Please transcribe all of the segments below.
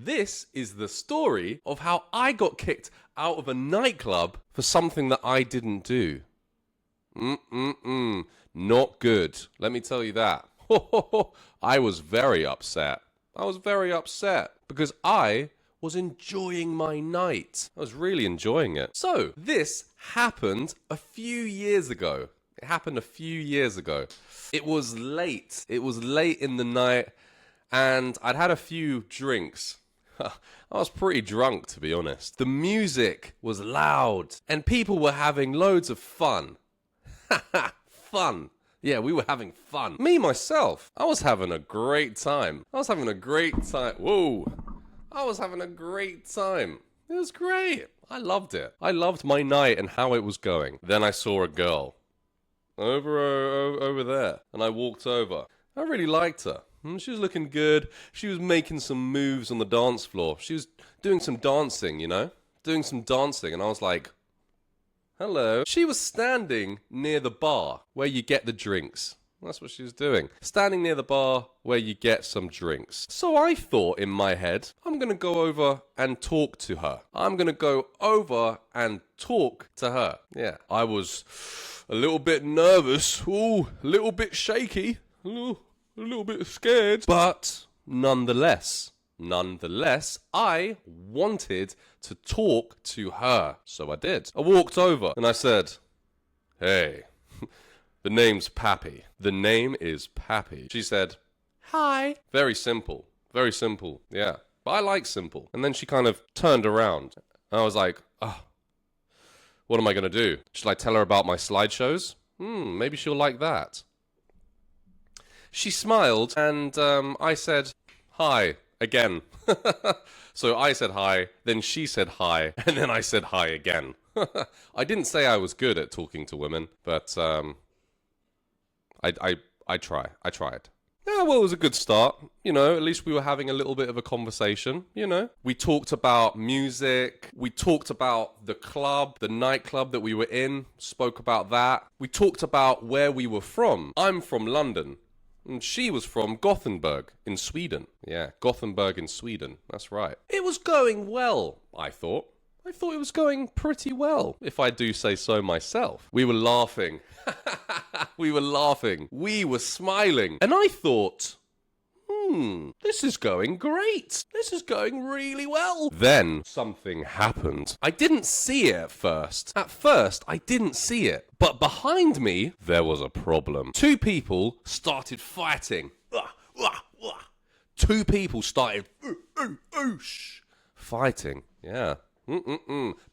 This is the story of how I got kicked out of a nightclub for something that I didn't do. Not good. Let me tell you that. I was very upset. Because I was enjoying my night. I was really enjoying it. So, this happened a few years ago. It was late. It was late in the night, and I'd had a few drinks. I was pretty drunk, to be honest. The music was loud, and people were having loads of fun. Fun. Yeah, we were having fun. Me, myself, I was having a great time. Whoa. I was having a great time. It was great. I loved it. I loved my night and how it was going. Then I saw a girl over there, and I walked over. I really liked her. She was looking good. She was making some moves on the dance floor. She was doing some dancing, and I was like, hello. She was standing near the bar where you get the drinks. That's what she was doing. Standing near the bar where you get some drinks. So I thought in my head, I'm going to go over and talk to her. Yeah, I was a little bit nervous. Ooh, a little bit shaky. A little bit scared. But nonetheless, I wanted to talk to her. So I did. I walked over and I said, hey, the name's Pappy. The name is Pappy. She said, hi. Very simple, yeah. But I like simple. And then she kind of turned around. And I was like, what am I going to do? Should I tell her about my slideshows? Maybe she'll like that. She smiled, and I said, hi, again. So I said hi, then she said hi, and then I said hi again. I didn't say I was good at talking to women, but I tried. Yeah, well, it was a good start. At least we were having a little bit of a conversation, We talked about music. We talked about the club, the nightclub that we were in, spoke about that. We talked about where we were from. I'm from London. And she was from Gothenburg in Sweden. Yeah, Gothenburg in Sweden. That's right. It was going well, I thought. I thought it was going pretty well, if I do say so myself. We were laughing. We were smiling. And I thought, this is going great. This is going really well. Then something happened. I didn't see it at first. I didn't see it. But behind me, there was a problem. Two people started fighting. Fighting. Yeah.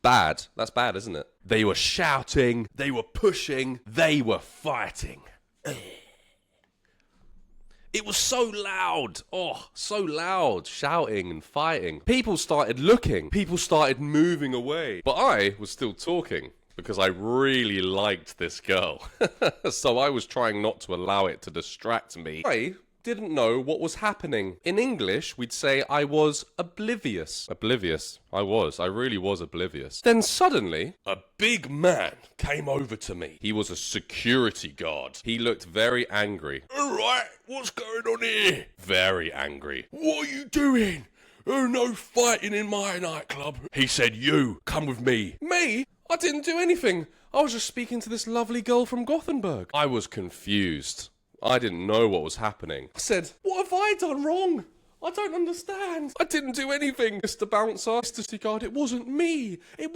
Bad. That's bad, isn't it? They were shouting. They were pushing. They were fighting. It was so loud. Oh, so loud. Shouting and fighting. People started looking. People started moving away. But I was still talking because I really liked this girl. So I was trying not to allow it to distract me. I didn't know what was happening. In English, we'd say I was oblivious. I really was oblivious. Then suddenly, a big man came over to me. He was a security guard. He looked very angry. All right, what's going on here? Very angry. What are you doing? Oh, no fighting in my nightclub. He said, you, come with me. Me? I didn't do anything. I was just speaking to this lovely girl from Gothenburg. I was confused. I didn't know what was happening. I said, what have I done wrong? I don't understand. I didn't do anything, Mr. Bouncer. Mr. Security Guard, it wasn't me. I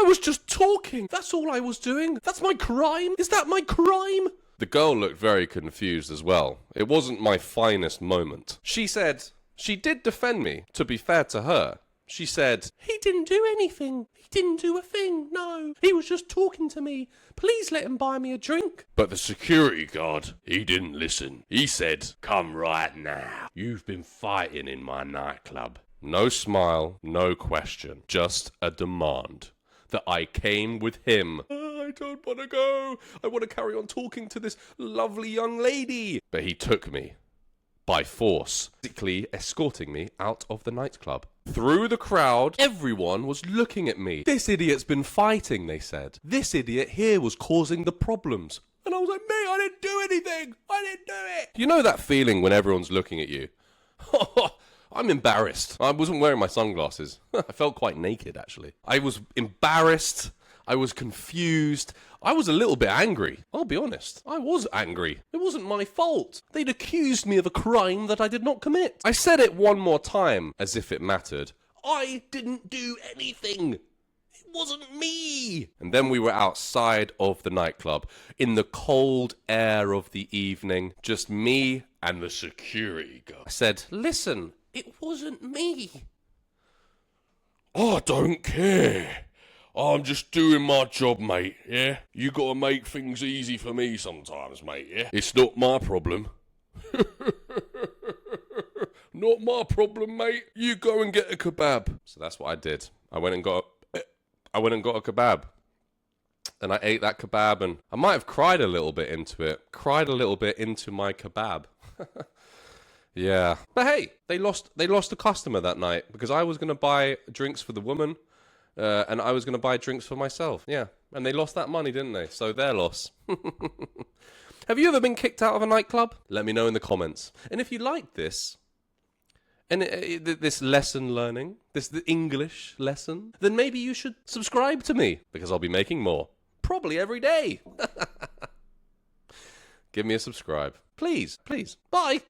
was just talking. That's all I was doing. That's my crime. Is that my crime? The girl looked very confused as well. It wasn't my finest moment. She said, she did defend me, to be fair to her. She said, he didn't do anything. He didn't do a thing. No, he was just talking to me. Please let him buy me a drink. But the security guard, he didn't listen. He said, come right now. You've been fighting in my nightclub. No smile, no question. Just a demand. That I came with him. I don't want to go. I want to carry on talking to this lovely young lady. But he took me. By force, physically escorting me out of the nightclub. Through the crowd, everyone was looking at me. This idiot's been fighting, they said. This idiot here was causing the problems. And I was like, me, I didn't do anything. I didn't do it. You know that feeling when everyone's looking at you? I'm embarrassed. I wasn't wearing my sunglasses. I felt quite naked, actually. I was embarrassed. I was confused. I was a little bit angry. I'll be honest. I was angry. It wasn't my fault. They'd accused me of a crime that I did not commit. I said it one more time, as if it mattered. I didn't do anything. It wasn't me. And then we were outside of the nightclub, in the cold air of the evening, just me and the security guard. I said, listen, it wasn't me. I don't care. I'm just doing my job, mate, yeah? You gotta make things easy for me sometimes, mate, yeah? It's not my problem. Not my problem, mate. You go and get a kebab. So that's what I did. I went and got a kebab. And I ate that kebab, and I might have cried a little bit into it. Cried a little bit into my kebab. Yeah. But hey, they lost a customer that night because I was going to buy drinks for the woman and I was going to buy drinks for myself. Yeah. And they lost that money, didn't they? So their loss. Have you ever been kicked out of a nightclub? Let me know in the comments. And if you like this, and this lesson learning, the English lesson, then maybe you should subscribe to me because I'll be making more. Probably every day. Give me a subscribe. Please, please. Bye.